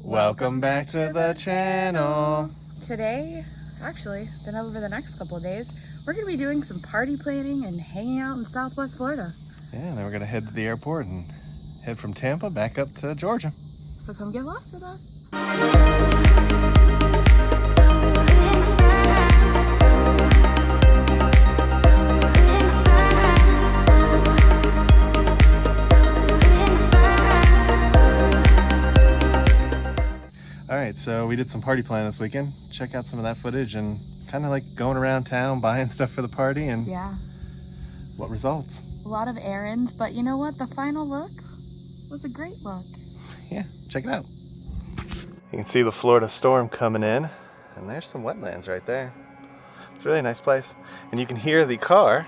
Welcome back to the channel. Today, actually, then over the next couple of days, we're going to be doing some party planning and hanging out in Southwest Florida. Yeah, and then we're going to head to the airport and head from Tampa back up to Georgia. So come get lost with us. Alright, so we did some party planning this weekend. Check out some of that footage and kind of like going around town buying stuff for the party and what results. A lot of errands, but you know what? The final look was a great look. Yeah, check it out. You can see the Florida storm coming in, and there's some wetlands right there. It's a really nice place. And you can hear the car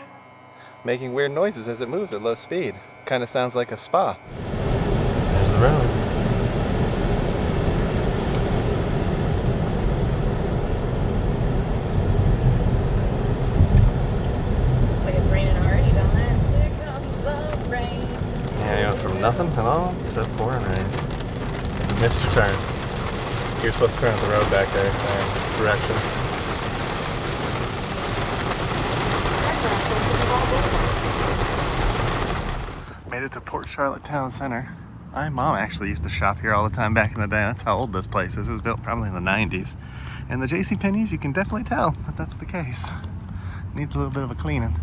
making weird noises as it moves at low speed. Kind of sounds like a spa. There's the road. Looks like it's raining already down there. There comes the rain. Yeah, you went from nothing at all to pouring rain. You missed your turn. You're supposed to turn at the road back there, direction. Made it to Port Charlotte Town Center. My mom actually used to shop here all the time back in the day. That's how old this place is. It was built probably in the 90s. And the JCPenney's, you can definitely tell that that's the case. Needs a little bit of a cleaning.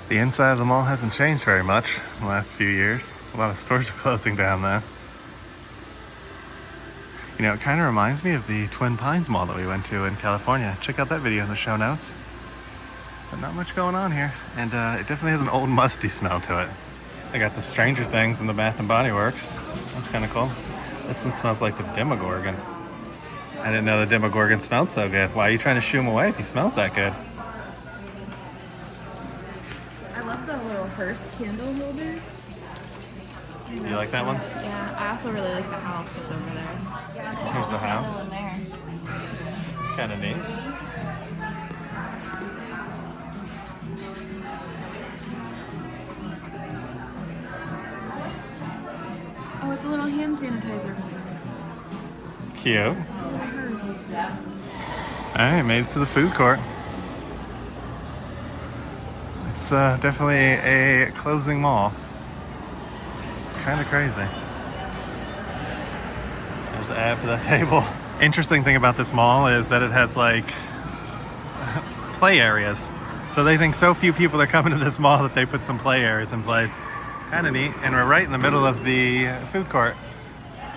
The inside of the mall hasn't changed very much in the last few years. A lot of stores are closing down though. You know, it kind of reminds me of the Twin Pines Mall that we went to in California. Check out that video in the show notes. But not much going on here. And it definitely has an old musty smell to it. I got the Stranger Things in the Bath & Body Works. That's kind of cool. This one smells like the Demogorgon. I didn't know the Demogorgon smelled so good. Why are you trying to shoo him away if he smells that good? I love the little hearse candle holder. You like that one? Yeah, I also really like the house that's over there. Here's the house. In there. It's kind of neat. Oh, it's a little hand sanitizer. Cute. Alright, made it to the food court. It's definitely a closing mall. It's kind of crazy. There's an ad for that table. Interesting thing about this mall is that it has like play areas. So they think so few people are coming to this mall that they put some play areas in place. Kind of neat. And we're right in the middle of the food court.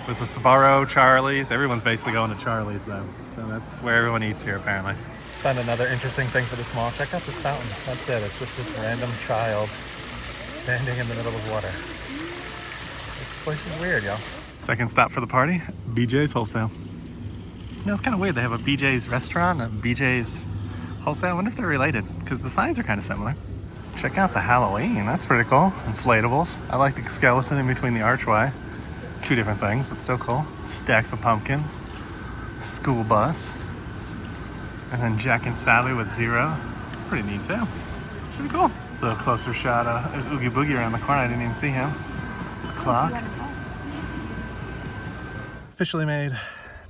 With the Sbarro, Charlie's. Everyone's basically going to Charlie's though. So that's where everyone eats here apparently. Found another interesting thing for this mall. Check out this fountain. That's it. It's just this random child standing in the middle of water. This place is weird, y'all. Second stop for the party, BJ's Wholesale. You know, it's kind of weird. They have a BJ's restaurant, a BJ's Wholesale. I wonder if they're related because the signs are kind of similar. Check out the Halloween. That's pretty cool. Inflatables. I like the skeleton in between the archway. Two different things, but still cool. Stacks of pumpkins. School bus. And then Jack and Sally with Zero. It's pretty neat too. Pretty cool. A little closer shot. There's Oogie Boogie around the corner. I didn't even see him. The clock. Officially made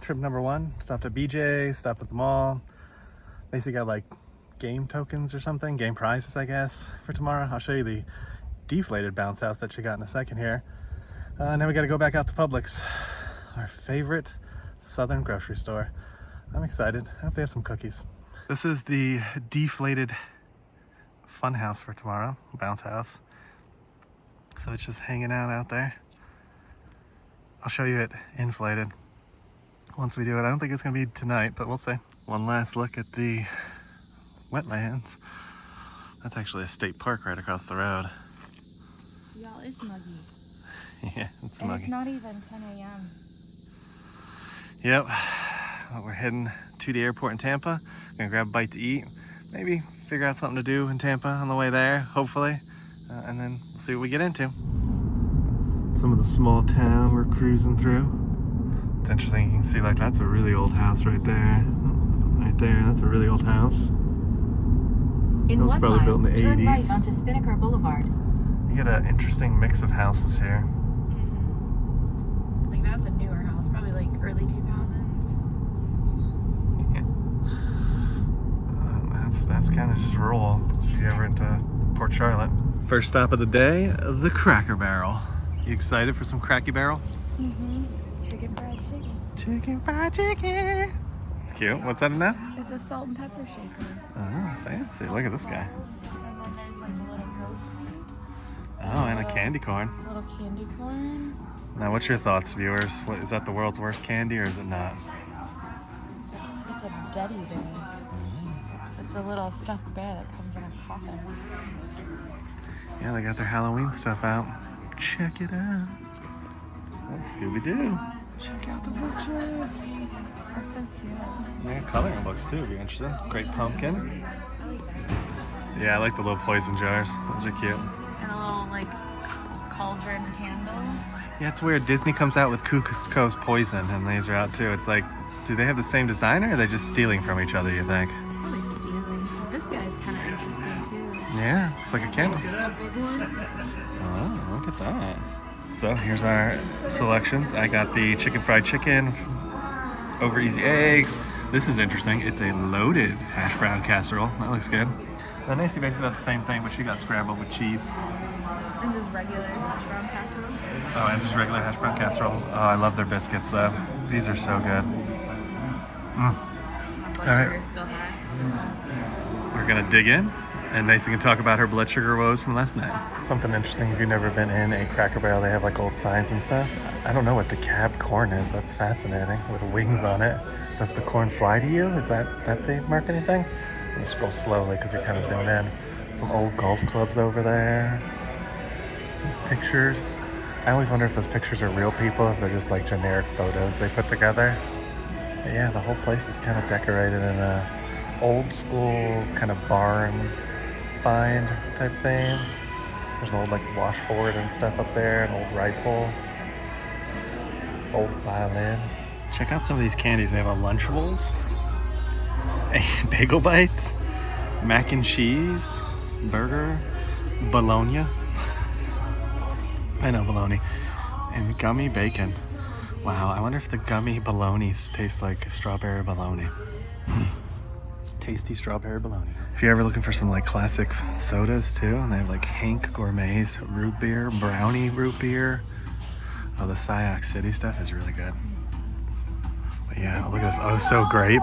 trip number one. Stopped at BJ, stopped at the mall. Basically got like game tokens or something, game prizes I guess, for tomorrow. I'll show you the deflated bounce house that she got in a second here. Now we gotta go back out to Publix, our favorite southern grocery store. I'm excited. I hope they have some cookies. This is the deflated fun house for tomorrow, bounce house. So it's just hanging out there. I'll show you it inflated once we do it. I don't think it's gonna be tonight, but we'll see. One last look at the wetlands. That's actually a state park right across the road. Y'all, it's muggy. Yeah, it's And muggy. it's not even 10 a.m. Yep. Well, we're heading to the airport in Tampa. Gonna grab a bite to eat. Maybe figure out something to do in Tampa on the way there, hopefully. And then we'll see what we get into. Some of the small town we're cruising through. It's interesting, you can see like that's a really old house right there. Right there, that's a really old house. It was probably built in the 80s. Turn right onto Spinnaker Boulevard. You get an interesting mix of houses here. I think that's a newer house, probably like early 2000s. That's kind of just rural. If you're ever into Port Charlotte. First stop of the day, the Cracker Barrel. You excited for some Cracky Barrel? Chicken fried chicken. Chicken fried chicken. It's cute. What's that in that? It's a salt and pepper shaker. Oh, fancy. Look at this guy. And then there's like a little ghosty. Oh, and a candy corn. Little candy corn. Now, what's your thoughts, viewers? What, is that the world's worst candy, or is it not? It's a dead eater. It's a little stuffed bear that comes in a coffin. Yeah, they got their Halloween stuff out. Check it out. That's Scooby-Doo. Check out the butches. That's so cute. They got coloring books too, if you're interested. Great pumpkin. I like that. Yeah, I like the little poison jars. Those are cute. And a little like cauldron candle. Yeah, it's weird. Disney comes out with Cusco's Poison, and these are out too. It's like, do they have the same designer, or are they just stealing from each other, you think? Probably stealing. This guy's kind of interesting too. Yeah, it's like a candle. A big one. Oh, look at that. So here's our selections. I got the chicken fried chicken over easy eggs. This is interesting. It's a loaded hash brown casserole. That looks good. Now Nasia basically got the same thing, but she got scrambled with cheese. And just regular hash brown casserole. Oh, and just regular hash brown casserole. Oh, I love their biscuits though. These are so good. My blood All right. sugar's still high. We're gonna dig in, and Nasia can talk about her blood sugar woes from last night. Something interesting, if you've never been in a Cracker Barrel, they have like old signs and stuff. I don't know what the cab corn is. That's fascinating, with wings on it. Does the corn fly to you? Is that the marketing thing? I'm gonna scroll slowly because you're kind of zoomed in. Some old golf clubs over there. Some pictures. I always wonder if those pictures are real people, if they're just like generic photos they put together. But yeah, the whole place is kind of decorated in a old school kind of barn find type thing. There's an old like washboard and stuff up there, an old rifle, old violin. Check out some of these candies. They have a Lunchables, a Bagel Bites, mac and cheese, burger, bologna. I know bologna. And gummy bacon. Wow, I wonder if the gummy bolognas taste like strawberry bologna. Tasty strawberry bologna. If you're ever looking for some like classic sodas too, and they have like Hank Gourmet's root beer, brownie root beer. Oh, the Sayoc City stuff is really good. But yeah, look at this. Oh, so grape.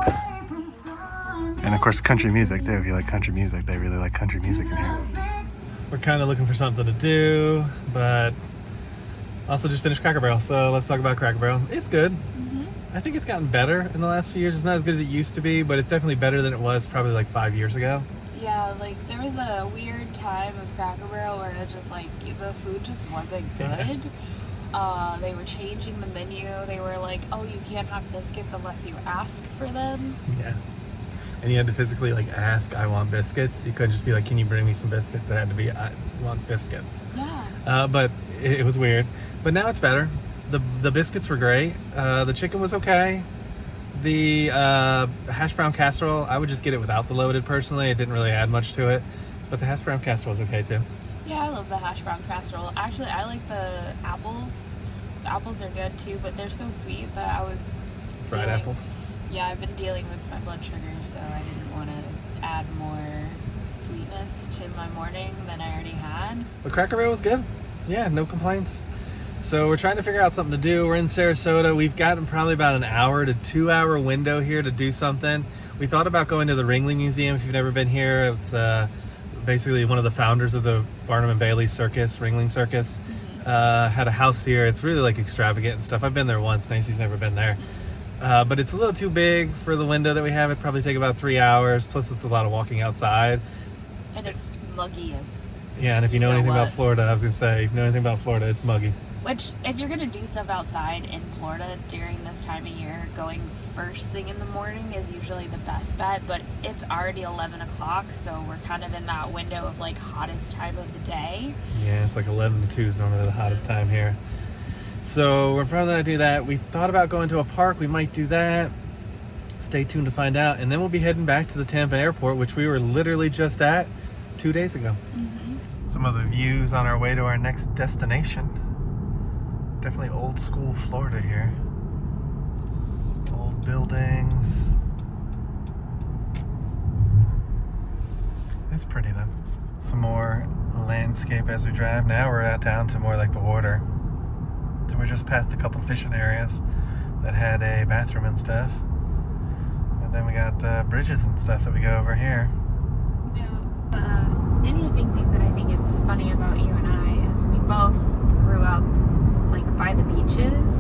And of course, country music too. If you like country music, they really like country music in here. We're kind of looking for something to do, but also just finished Cracker Barrel. So let's talk about Cracker Barrel. It's good. I think it's gotten better in the last few years. It's not as good as it used to be, but it's definitely better than it was probably like 5 years ago. Yeah, like there was a weird time of Cracker Barrel where it just like the food just wasn't good. They were changing the menu. They were like, oh, you can't have biscuits unless you ask for them. Yeah. And you had to physically like ask, I want biscuits. You couldn't just be like, can you bring me some biscuits? It had to be, I want biscuits. Yeah. But it was weird. But now it's better. The biscuits were great. The chicken was okay. The hash brown casserole, I would just get it without the loaded personally. It didn't really add much to it. But the hash brown casserole was okay too. Yeah, I love the hash brown casserole. Actually, I like the apples. The apples are good too, but they're so sweet that I was Fried apples? Yeah, I've been dealing with my blood sugar, so I didn't want to add more sweetness to my morning than I already had. But Cracker Barrel was good. Yeah, no complaints. So we're trying to figure out something to do. We're in Sarasota. We've gotten probably about an hour to 2 hour window here to do something. We thought about going to the Ringling Museum. If you've never been here, it's basically one of the founders of the Barnum and Bailey Circus, Ringling Circus. Had a house here. It's really like extravagant and stuff. I've been there once. Nasia's never been there. But it's a little too big for the window that we have. It'd probably take about 3 hours. Plus it's a lot of walking outside. And it's muggy as... Yeah, and if you know anything about Florida, I was going to say, if you know anything about Florida, it's muggy. Which, if you're going to do stuff outside in Florida during this time of year, going first thing in the morning is usually the best bet. But it's already 11 o'clock, so we're kind of in that window of like hottest time of the day. Yeah, it's like 11 to 2 is normally the hottest time here. So we're probably going to do that. We thought about going to a park. We might do that. Stay tuned to find out. And then we'll be heading back to the Tampa Airport, which we were literally just at 2 days ago. Some of the views on our way to our next destination. Definitely old school Florida here. buildings. It's pretty though. Some more landscape as we drive. Now we're down to more like the water. So we're just past a couple fishing areas that had a bathroom and stuff. And then we got bridges and stuff that we go over here. You know, the interesting thing that I think it's funny about you and I is we both grew up like by the beaches,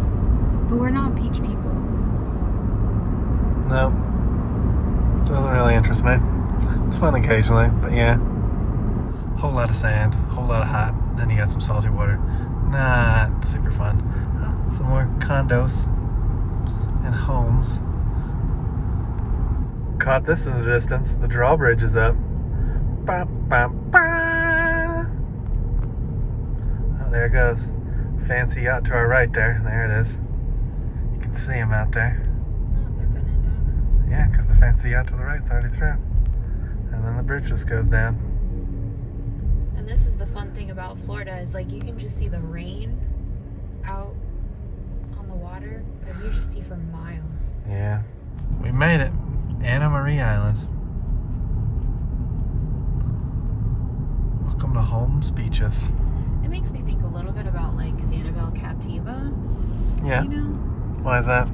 but we're not beach people. No, doesn't really interest me. It's fun occasionally, but yeah. Whole lot of sand, whole lot of hot. Then you got some salty water. Not super fun. Some more condos and homes. Caught this in the distance. The drawbridge is up. Ba, ba, ba. Oh, there it goes. Fancy yacht to our right there. There it is. You can see him out there. Oh, they're putting it down. Yeah, because the fancy yacht to the right's already through. And then the bridge just goes down. And this is the fun thing about Florida is like you can just see the rain out on the water, but you just see for miles. Yeah. We made it. Anna Marie Island. Welcome to Holmes Beaches. It makes me think a little bit about like Sanibel Captiva. Yeah. You know? Why is that?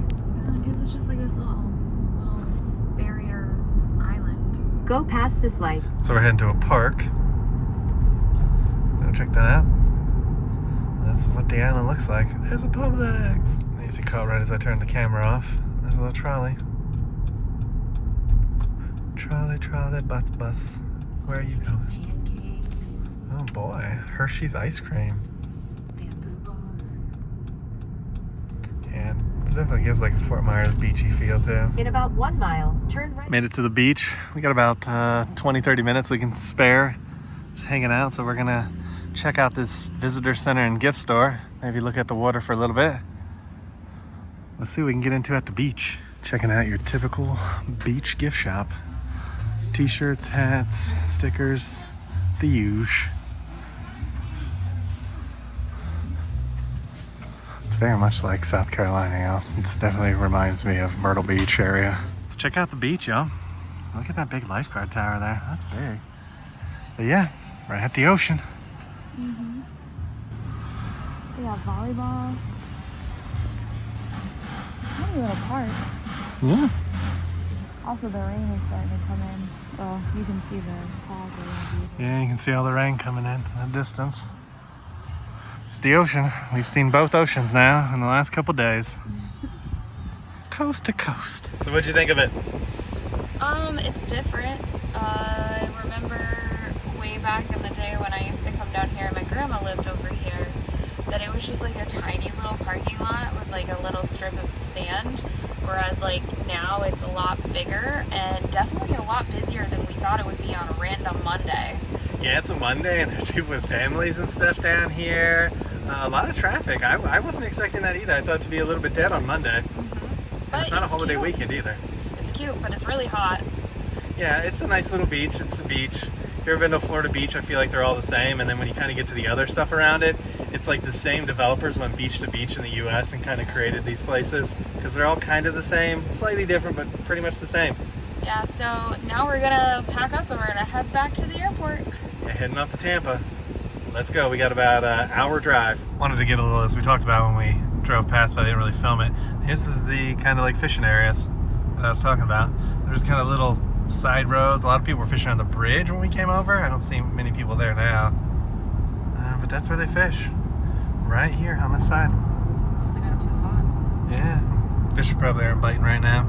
Because it's just like this little barrier island. Go past this light. So we're heading to a park. Go check that out. This is what the island looks like. There's a Publix. Easy call right as I turn the camera off. There's a little trolley. Trolley, bus. Where are you going? Pancakes, Oh boy, Hershey's ice cream. bamboo bar. Yeah, it definitely gives like a Fort Myers beachy feel too. In about 1 mile, turn right. Made it to the beach. We got about 20-30 minutes we can spare just hanging out, so we're gonna check out this visitor center and gift store. Maybe look at the water for a little bit. Let's see what we can get into at the beach. Checking out your typical beach gift shop. T-shirts, hats, stickers, the huge. It's very much like South Carolina, y'all. It just definitely reminds me of Myrtle Beach area. Let's check out the beach, y'all. Look at that big lifeguard tower there. That's big. But yeah, right at the ocean. Mm-hmm. They got volleyball. Tiny little park. Yeah. Also, the rain is starting to come in. Well, you can see the fog around you. Yeah, you can see all the rain coming in the distance. It's the ocean. We've seen both oceans now in the last couple days. Coast to coast. So what'd you think of it? It's different. I remember way back in the day when I used to come down here, my grandma lived over here, that it was just like a tiny little parking lot with like a little strip of sand. Whereas like now it's a lot bigger and definitely a lot busier than we thought it would be on a random Monday. Yeah, it's a Monday and there's people with families and stuff down here. A lot of traffic. I wasn't expecting that either. I thought it to be a little bit dead on Monday. Mm-hmm. And it's not a holiday weekend either. It's cute, but it's really hot. Yeah, it's a nice little beach. It's a beach. If you've ever been to Florida Beach, I feel like they're all the same. And then when you kind of get to the other stuff around it, it's like the same developers went beach to beach in the U.S. and kind of created these places because they're all kind of the same, slightly different, but pretty much the same. Yeah, so now we're gonna pack up and we're gonna head back to the airport. Yeah, heading off to Tampa. Let's go. We got about an hour drive. Wanted to get a little, as we talked about when we drove past, but I didn't really film it. This is the kind of like fishing areas that I was talking about. There's kind of little side roads. A lot of people were fishing on the bridge when we came over. I don't see many people there now. But that's where they fish. Right here on this side. Must have got too hot. Yeah. Fish probably aren't biting right now.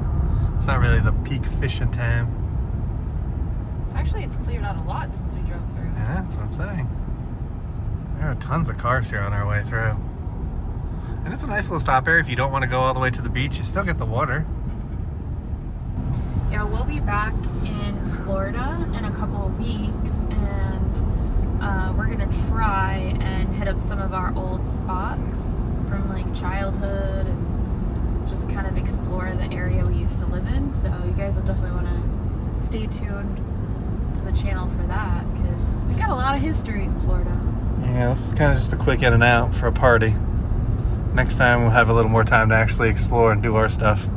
It's not really the peak fishing time. Actually, it's cleared out a lot since we drove through. Yeah, that's what I'm saying. There are tons of cars here on our way through. And it's a nice little stop area. If you don't want to go all the way to the beach, you still get the water. Yeah, we'll be back in Florida in a couple of weeks, and we're gonna try and hit up some of our old spots from like childhood and just kind of explore the area we used to live in. So you guys will definitely want to stay tuned to the channel for that because we got a lot of history in Florida. Yeah, this is kind of just a quick in and out for a party. Next time we'll have a little more time to actually explore and do our stuff.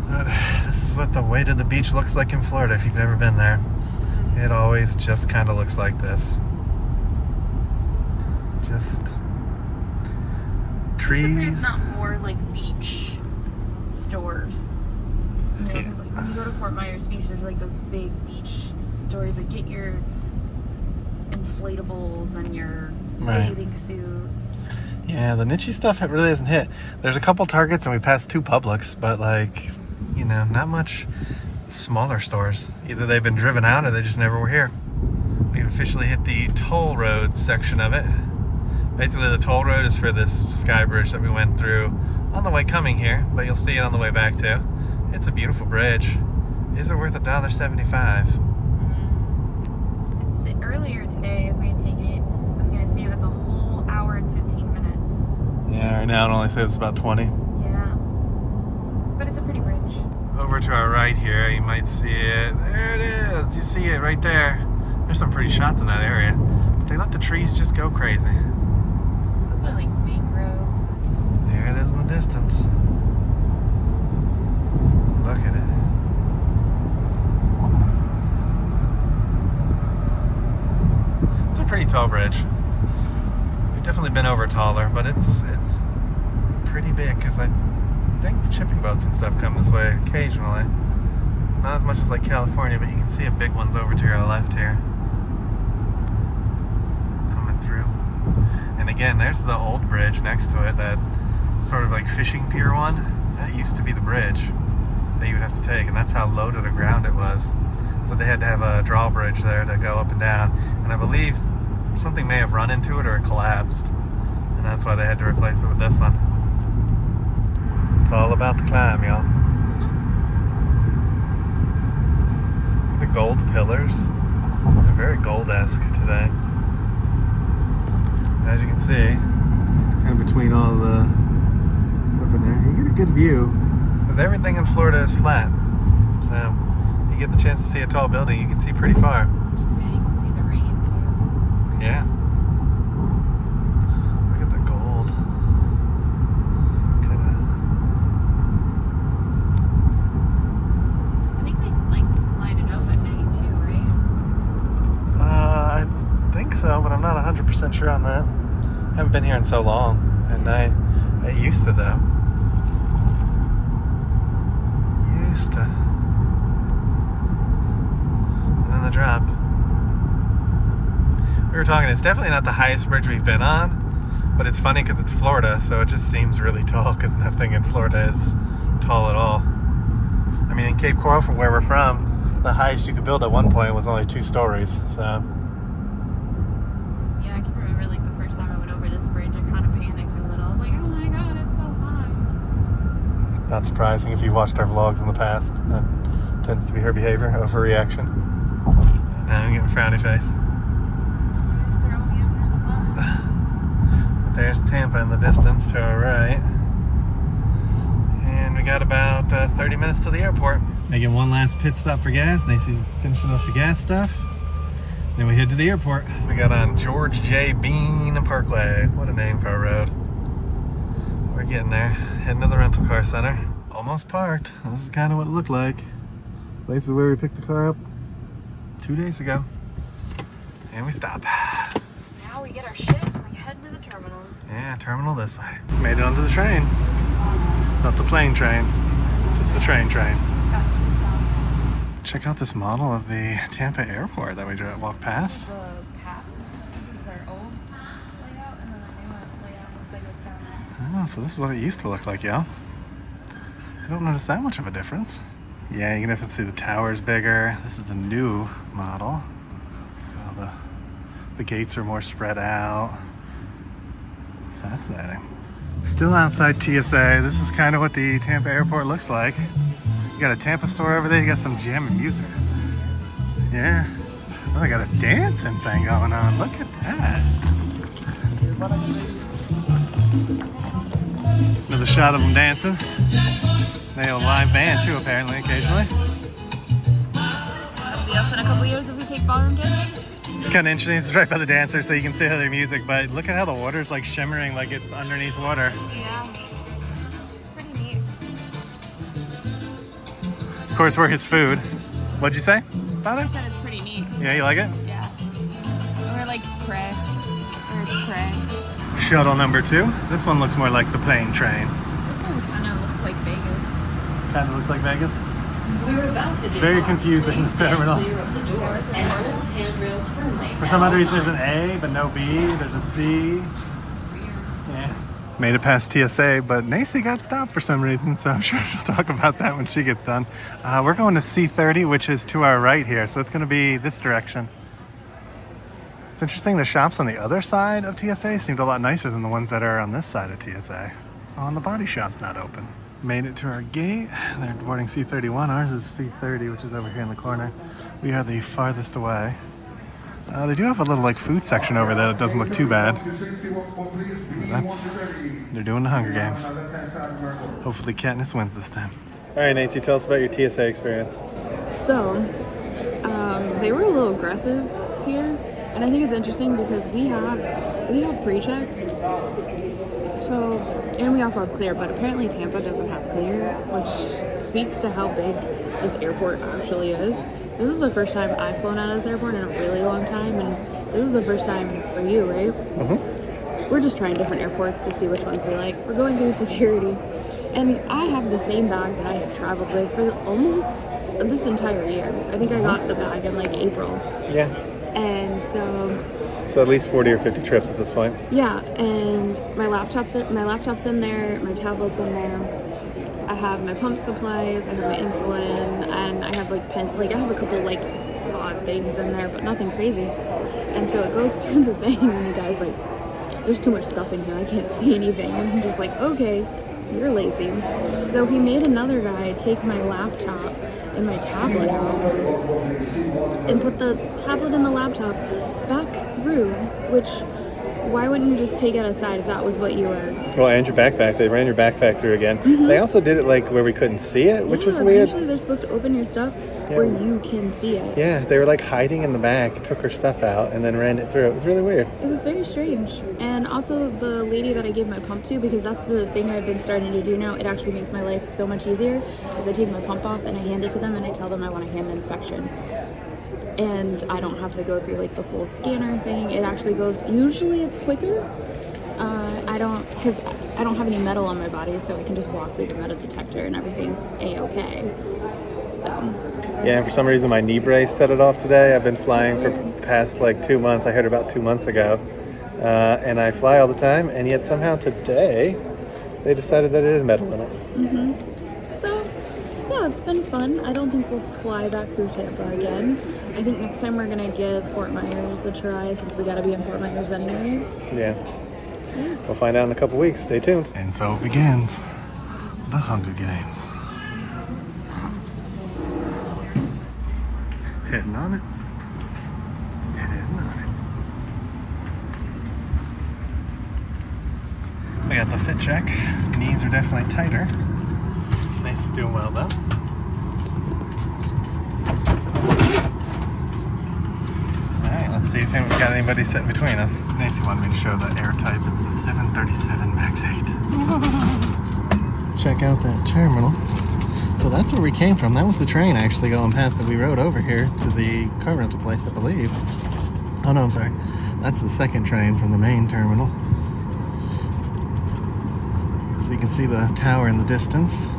But this is what the way to the beach looks like in Florida if you've never been there. It always just kind of looks like this. Just trees. I'm surprised it's not more like beach stores. You know, because like when you go to Fort Myers Beach, there's like those big beach stores that get your inflatables and your bathing suits. Yeah, the niche stuff it really hasn't hit. There's a couple Targets and we passed 2 Publix, but like, you know, not much smaller stores. Either they've been driven out or they just never were here. We've officially hit the toll road section of it. Basically, the toll road is for this sky bridge that we went through on the way coming here, but you'll see it on the way back too. It's a beautiful bridge. Is it worth $1.75? It's earlier today, if we had taken it, I was gonna save us a whole hour and 15 minutes. Yeah, right now it only says about 20. Yeah, but it's a pretty bridge. Over to our right here, you might see it. There it is. You see it right there. There's some pretty shots in that area. But they let the trees just go crazy. Those are like mangroves. There it is in the distance. Look at it. It's a pretty tall bridge. We've definitely been over taller, but it's pretty big because I think shipping boats and stuff come this way occasionally. Not as much as like California, but you can see a big one's over to your left here. Coming through. And again, there's the old bridge next to it, that sort of like fishing pier one. That used to be the bridge that you would have to take, and that's how low to the ground it was. So they had to have a drawbridge there to go up and down. And I believe something may have run into it or it collapsed. And that's why they had to replace it with this one. It's all about the climb, y'all. The gold pillars, they're very gold-esque today. As you can see, kind of between all the up in there, you get a good view because everything in Florida is flat. So you get the chance to see a tall building, you can see pretty far. Yeah, you can see the rain too. Yeah. Look at the gold. Kind I think they like light it up at night too, right? I think so, but I'm not 100% sure on that. I haven't been here in so long at night. I used to though. Used to. And then the drop. We were talking, it's definitely not the highest bridge we've been on, but it's funny because it's Florida, so it just seems really tall because nothing in Florida is tall at all. I mean, in Cape Coral, from where we're from, the highest you could build at one point was only 2 stories, so. Yeah, I can remember like the first time I went over this bridge, I kind of panicked a little. I was like, oh my god, it's so high. Not surprising if you've watched our vlogs in the past. That tends to be her behavior, overreaction. Now I'm getting frowny face. It's throwing me under the bus. But there's Tampa in the distance to our right. And we got about 30 minutes to the airport. Making one last pit stop for gas. Nasia's finishing off the gas stuff. Then we head to the airport. So we got on George J. Bean Parkway. What a name for a road. We're getting there. Heading to the rental car center. Almost parked. This is kind of what it looked like. Place is where we picked the car up 2 days ago. And we stop. Now we get our shit and we head to the terminal. Yeah, terminal this way. Made it onto the train. It's not the plane train, it's just the train. Got 2 stops. Check out this model of the Tampa Airport that we walked past. The past. This is their old layout, and then the new layout looks like it's down there. Oh, so this is what it used to look like, y'all. I don't notice that much of a difference. Yeah, you can definitely see the tower's bigger. This is the new model. Well, the gates are more spread out. Fascinating. Still outside TSA. This is kind of what the Tampa Airport looks like. You got a Tampa store over there. You got some jamming music. Yeah. Oh, they got a dancing thing going on. Look at that. Another shot of them dancing. They have a live band too, apparently, occasionally. It'll be up in a couple years if we take ballroom dancing. It's kind of interesting. It's right by the dancers, so you can see how their music. But look at how the water's like shimmering, like it's underneath water. Yeah. It's pretty neat. course, we're his food. What'd you say about I it? said it's pretty neat. Yeah, you like it? Yeah. Or like cray. Or it's cray. Shuttle number 2. This one looks more like the plane train. This one kind of looks like Vegas. Kind of looks like Vegas. We're about to It's very confusing, this terminal. For some odd reason, there's an A, but no B. There's a C. Yeah. Made it past TSA, but Nasia got stopped for some reason, so I'm sure she'll talk about that when she gets done. We're going to C30, which is to our right here, so it's going to be this direction. It's interesting, the shops on the other side of TSA seemed a lot nicer than the ones that are on this side of TSA. Oh, and the body shop's not open. Made it to our gate. They're boarding C31. Ours is C30, which is over here in the corner. We are the farthest away. They do have a little like food section over there that doesn't look too bad. They're doing the Hunger Games. Hopefully Katniss wins this time. All right, Nasia, tell us about your TSA experience. So, they were a little aggressive here, and I think it's interesting because we have pre-check. So, and we also have clear, but apparently Tampa doesn't have clear, which speaks to how big this airport actually is. This is the first time I've flown out of this airport in a really long time, and this is the first time for you, right? Mm-hmm. We're just trying different airports to see which ones we like. We're going through security, and I have the same bag that I have traveled with for almost this entire year. I think I got the bag in like April. Yeah. And so at least 40 or 50 trips at this point. yeah, and my laptop's in there, my tablet's in there. I have my pump supplies, I have my insulin, and I have I have a couple like odd things in there, but nothing crazy. And so it goes through the thing, and the guy's like, "There's too much stuff in here, I can't see anything." And I'm just like, "Okay, you're lazy." So he made another guy take my laptop and my tablet out and put the tablet and the laptop back through, which, why wouldn't you just take it aside if that was what you were? Well, and your backpack. They ran your backpack through again. Mm-hmm. They also did it like where we couldn't see it, which was weird. Usually they're supposed to open your stuff where you can see it. Yeah, they were like hiding in the back, took her stuff out, and then ran it through. It was really weird. It was very strange. And also the lady that I gave my pump to, because that's the thing I've been starting to do now, it actually makes my life so much easier, is I take my pump off and I hand it to them and I tell them I want a hand inspection. And I don't have to go through like the full scanner thing. It actually goes, usually it's quicker. Because I don't have any metal on my body, so I can just walk through the metal detector and everything's a-okay. So. Yeah, and for some reason my knee brace set it off today. I've been flying for past like 2 months. I heard about 2 months ago. And I fly all the time, and yet somehow today they decided that it had metal in it. Mm-hmm. So, yeah, it's been fun. I don't think we'll fly back through Tampa again. I think next time we're gonna give Fort Myers a try, since we gotta be in Fort Myers anyways. Yeah. We'll find out in a couple weeks. Stay tuned. And so it begins. The Hunger Games. Heading on it. Heading on it. We got the fit check. Knees are definitely tighter. Nice is doing well though. Let's see if we got anybody sitting between us. Nasia wanted me to show the air type. It's the 737 MAX 8. Check out that terminal. So that's where we came from. That was the train actually going past that we rode over here to the car rental place, I believe. Oh no, I'm sorry. That's the second train from the main terminal. So you can see the tower in the distance.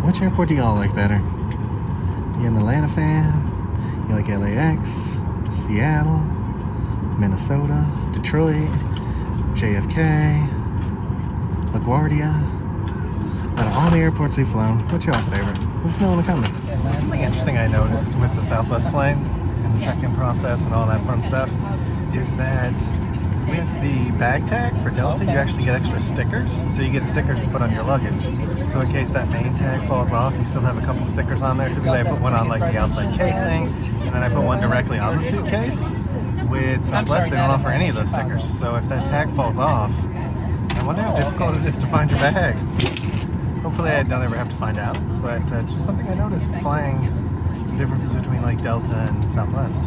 Which airport do y'all like better? You an Atlanta fan? You like LAX, Seattle, Minnesota, Detroit, JFK, LaGuardia? Out of all the airports we've flown, what's y'all's favorite? Let us know in the comments. Something interesting I noticed with the Southwest plane and the check-in process and all that fun stuff is that with the bag tag for Delta, you actually get extra stickers. So you get stickers to put on your luggage. So in case that main tag falls off, you still have a couple stickers on there. Typically I put one on like the outside casing, and then I put one directly on the suitcase. With Southwest, they don't offer any of those stickers. So if that tag falls off, I wonder how difficult it is to find your bag. Hopefully I don't ever have to find out, but just something I noticed flying, the differences between like Delta and Southwest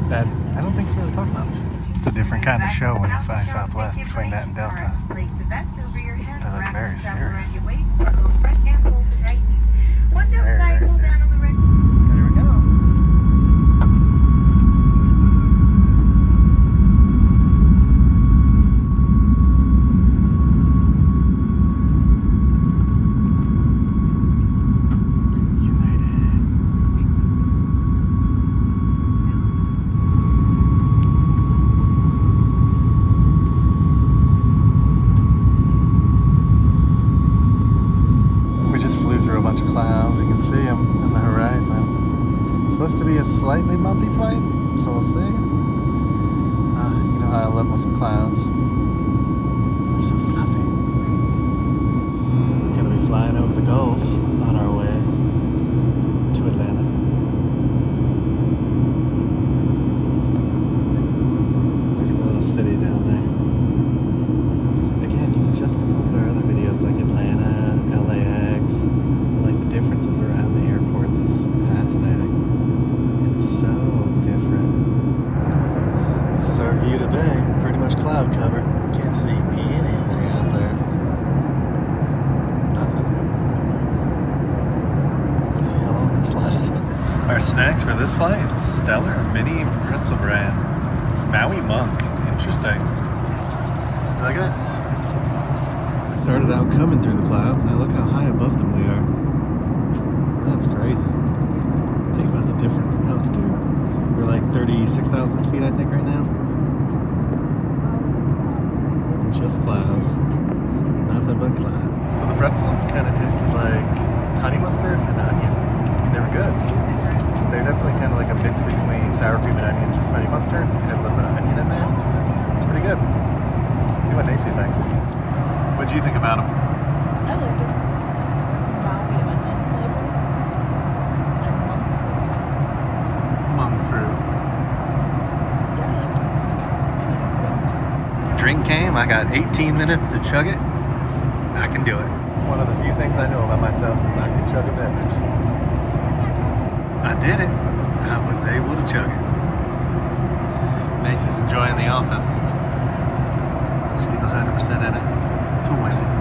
that I don't think is really talked about. It's a different kind of show when you fly Southwest between that and Delta. They look very serious. slightly bumpy flight, so we'll see. You know how I love muffin clouds. They're so fluffy. Gonna be flying over the Gulf on our way to Atlanta. Look at the little city down there. Again, you can juxtapose our other videos like Atlanta, LAX. Like the differences around the airports is fascinating. It's so different. This is our view today. Pretty much cloud cover. Can't see anything out there. Nothing. Let's see how long this lasts. Our snacks for this flight, Stellar Mini Pretzel Brand. Maui Monk. Interesting. Look at it. We started out coming through the clouds. Now look how high above them we are. That's crazy. Think about the difference in altitude. We're like 36,000 feet, I think, right now. Just clouds. Nothing but clouds. So the pretzels kind of tasted like honey mustard and onion. They were good. They're definitely kind of like a mix between sour cream and onion, just honey mustard. Had a little bit of onion in there. It's pretty good. Let's see what Nasia thinks. What'd you think about them? I liked it. It's Maui onion flavor and monk fruit. Monk fruit. Yeah, I liked it. Drink came. I got 18 minutes to chug it. I can do it. One of the few things I know about myself is I can chug a beverage. I did it. I was able to chug it. Macy's enjoying the office. She's 100% in it to win it.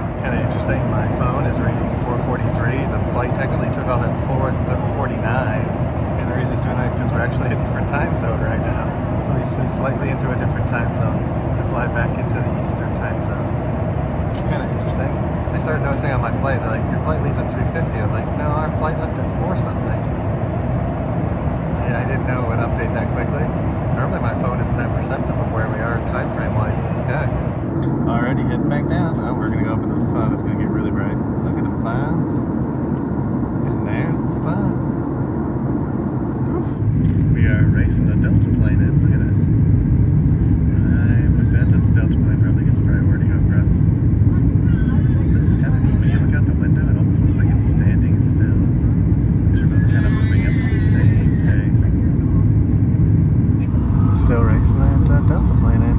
It's kind of interesting. My phone is reading 4:43. The flight technically took off at 4:49. And the reason it's doing that is because we're actually a different time zone right now. So we flew slightly into a different time zone to fly back into the Eastern time zone. It's kind of interesting. I started noticing on my flight, they're like, your flight leaves at 3:50. I'm like, no, our flight left at 4 something. Yeah, I didn't know it would update that quickly. Normally my phone isn't that perceptive of where we are time frame wise in the sky. Already heading back down. Oh, we're gonna go up into the sun. It's gonna get really bright. Look at the clouds. And there's the sun. Oof. We are racing a Delta plane in. Look at that. I would bet that the Delta plane probably gets priority over us. But it's kind of neat. When you look out the window, it almost looks like it's standing still. They're both kind of moving at the same pace. Still racing that Delta plane in.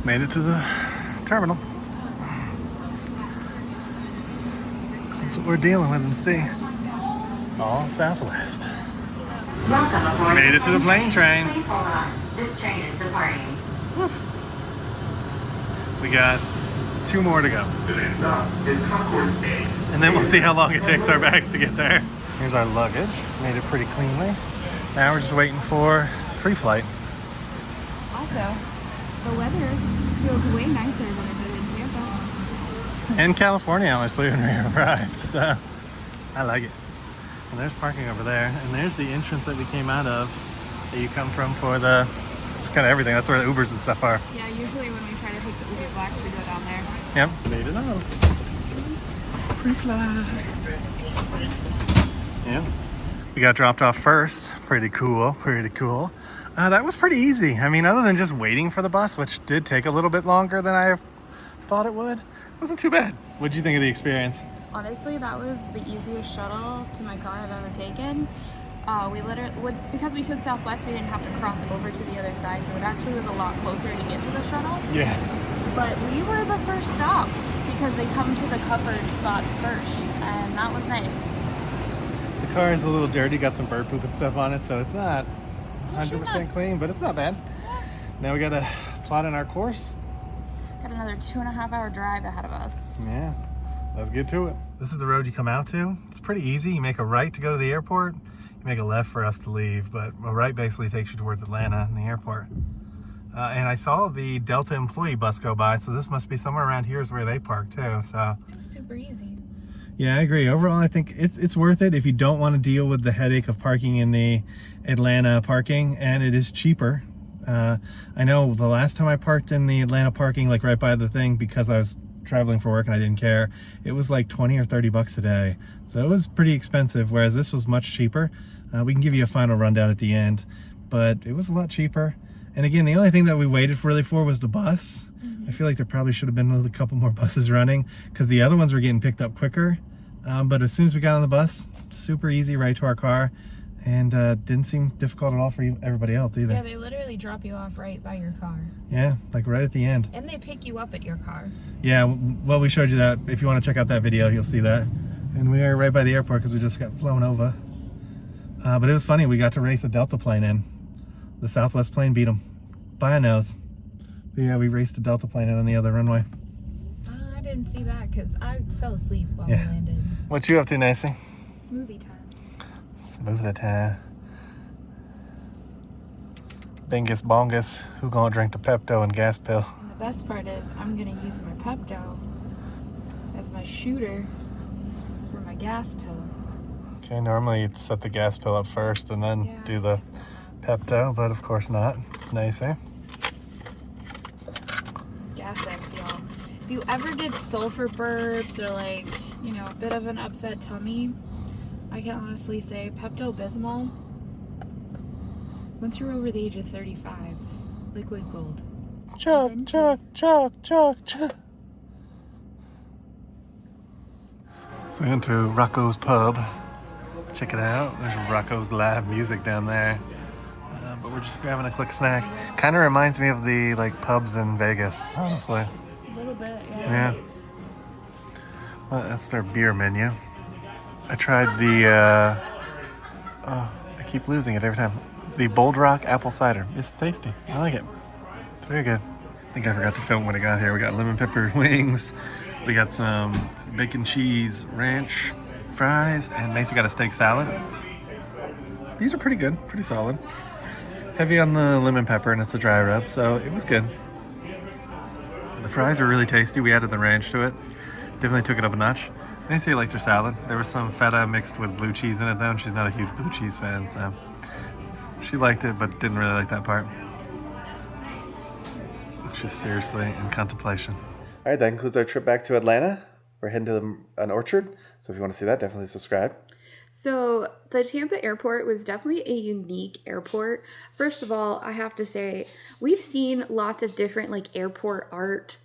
Made it to the terminal. That's what we're dealing with and see. All Southwest. Welcome aboard. Made it to the plane train. Please hold on. This train is departing. We got 2 more to go. The next stop is Concourse A. And then we'll see how long it takes our bags to get there. Here's our luggage. Made it pretty cleanly. Now we're just waiting for pre-flight. Also, the weather feels way nicer than it did in Tampa. In California, honestly, when we arrived. So, I like it. And there's parking over there. And there's the entrance that we came out of that you come from for the, just kind of everything. That's where the Ubers and stuff are. Yeah, usually when we try to take the Uber Black, we go down there. Yep. Made it on. Pre-flight. Yeah. We got dropped off first. Pretty cool. Pretty cool. That was pretty easy. I mean, other than just waiting for the bus, which did take a little bit longer than I thought it would, it wasn't too bad. What'd you think of the experience? Honestly, that was the easiest shuttle to my car I've ever taken. We literally, because we took Southwest, we didn't have to cross over to the other side, so it actually was a lot closer to get to the shuttle. Yeah. But we were the first stop because they come to the covered spots first, and that was nice. The car is a little dirty, got some bird poop and stuff on it, so it's not 100% clean, but it's not bad. Yeah. Now we gotta plot in our course. Got another 2.5 hour drive ahead of us. Yeah, let's get to it. This is the road you come out to. It's pretty easy. You make a right to go to the airport. You make a left for us to leave, but a right basically takes you towards Atlanta and the airport. And I saw the Delta employee bus go by, so this must be somewhere around here is where they park too. So It was super easy. yeah, I agree. Overall, I think it's worth it if you don't want to deal with the headache of parking in the Atlanta parking, and it is cheaper. I know the last time I parked in the Atlanta parking, like right by the thing, because I was traveling for work and I didn't care, it was like 20 or 30 bucks a day. So it was pretty expensive, whereas this was much cheaper. We can give you a final rundown at the end, but it was a lot cheaper. And again, the only thing that we waited really for was the bus. I feel like there probably should have been a couple more buses running because the other ones were getting picked up quicker. But as soon as we got on the bus, super easy, right to our car, and didn't seem difficult at all for everybody else either. Yeah, they literally drop you off right by your car. Yeah, like right at the end. And they pick you up at your car. Yeah, well, we showed you that. If you want to check out that video, you'll see that. And we are right by the airport because we just got flown over. But it was funny, we got to race a Delta plane in. The Southwest plane beat them by a nose. But yeah, we raced the Delta plane in on the other runway. I didn't see that because I fell asleep while we landed. What you up to, Nasia? Smoothie time. Smoothie time. Bingus bongus, who gonna drink the Pepto and gas pill? And the best part is I'm gonna use my Pepto as my shooter for my gas pill. Okay, normally you'd set the gas pill up first and then do the Pepto, but of course not. It's nice, eh? Gas X, y'all. If you ever get sulfur burps or like, you know, a bit of an upset tummy, I can honestly say Pepto-Bismol, once you're over the age of 35, liquid gold. Chug, chug, chug, chug, chug. So into Rocco's pub. Check it out. There's Rocco's live music down there. But we're just grabbing a quick snack. Kind of reminds me of the like pubs in Vegas, honestly. A little bit, Yeah. Well, that's their beer menu. I tried the, I keep losing it every time. The Bold Rock apple cider. It's tasty. I like it. It's very good. I think I forgot to film when I got here. We got lemon pepper wings. We got some bacon cheese ranch fries, and Nasia got a steak salad. These are pretty good, pretty solid. Heavy on the lemon pepper, and it's a dry rub, so it was good. The fries are really tasty. We added the ranch to it. Definitely took it up a notch. Nasia liked her salad. There was some feta mixed with blue cheese in it though, and she's not a huge blue cheese fan, so she liked it, but didn't really like that part. She's seriously in contemplation. All right, that concludes our trip back to Atlanta. We're heading to an orchard, so if you want to see that, definitely subscribe. So the Tampa airport was definitely a unique airport. First of all, I have to say, we've seen lots of different like airport art.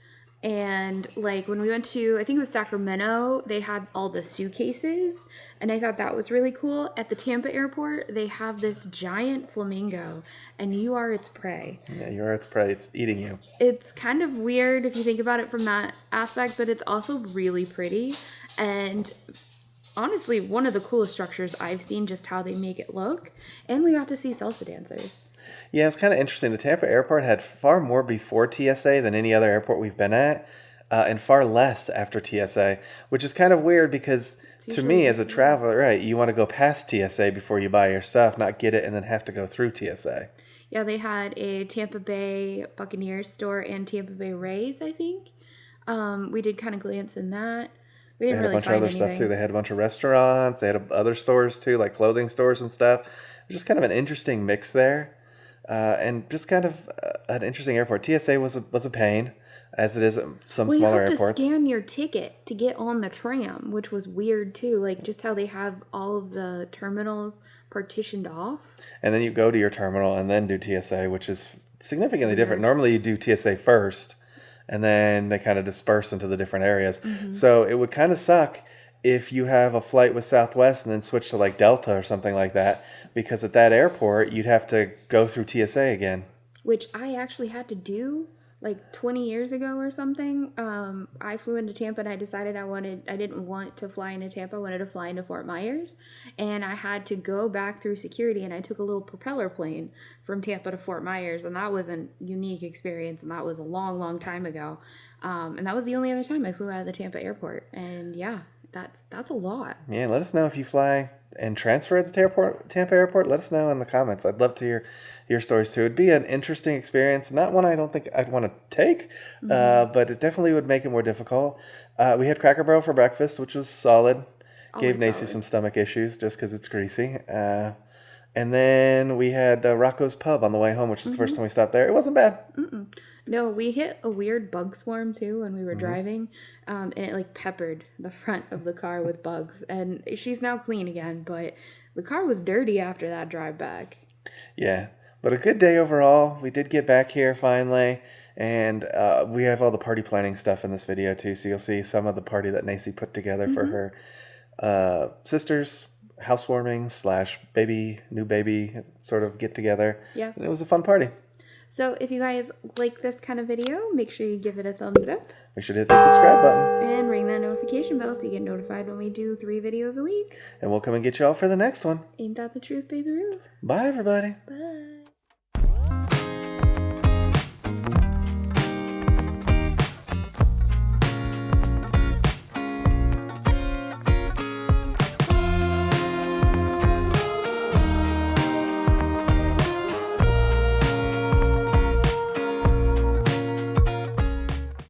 And like when we went to, I think it was Sacramento, they had all the suitcases. And I thought that was really cool. At the Tampa airport, they have this giant flamingo and you are its prey. Yeah, you are its prey. It's eating you. It's kind of weird if you think about it from that aspect, but it's also really pretty. And honestly, one of the coolest structures I've seen, just how they make it look. And we got to see salsa dancers. Yeah, it's kind of interesting. The Tampa airport had far more before TSA than any other airport we've been at, and far less after TSA, which is kind of weird because to me as a traveler, right, you want to go past TSA before you buy your stuff, not get it and then have to go through TSA. Yeah, they had a Tampa Bay Buccaneers store and Tampa Bay Rays, I think. We did kind of glance in that. We didn't really find anything. They had a bunch of other stuff too. They had a bunch of restaurants. They had other stores too, like clothing stores and stuff. It was just kind of an interesting mix there. And just kind of an interesting airport. TSA was a pain, as it is at some smaller airports. You have to scan your ticket to get on the tram, which was weird too. Like just how they have all of the terminals partitioned off. And then you go to your terminal and then do TSA, which is significantly different. Normally you do TSA first, and then they kind of disperse into the different areas. Mm-hmm. So it would kind of suck if you have a flight with Southwest and then switch to like Delta or something like that, because at that airport, you'd have to go through TSA again. Which I actually had to do like 20 years ago or something. I flew into Tampa and I decided I didn't want to fly into Tampa. I wanted to fly into Fort Myers. And I had to go back through security, and I took a little propeller plane from Tampa to Fort Myers. And that was a unique experience, and that was a long, long time ago. And that was the only other time I flew out of the Tampa airport. And yeah, that's a lot. Yeah, let us know if you fly and transfer at the Tampa Airport. Let us know in the comments. I'd love to hear your stories too. It'd be an interesting experience. Not one I don't think I'd want to take, but it definitely would make it more difficult. We had Cracker Barrel for breakfast, which was solid. Gave Always Nasia solid. some stomach issues just because it's greasy. And then we had Rocco's Pub on the way home, which is the first time we stopped there. It wasn't bad. No, we hit a weird bug swarm too when we were driving, and it like peppered the front of the car with bugs. And she's now clean again, but the car was dirty after that drive back. Yeah, but a good day overall. We did get back here finally, and we have all the party planning stuff in this video too. So you'll see some of the party that Nasia put together for her sister's housewarming / new baby sort of get together. Yeah. And it was a fun party. So if you guys like this kind of video, make sure you give it a thumbs up Make sure to hit that subscribe button, and ring that notification bell so you get notified when we do 3 videos a week. and we'll come and get you all for the next one. Ain't that the truth, Baby Ruth? Bye, everybody. Bye.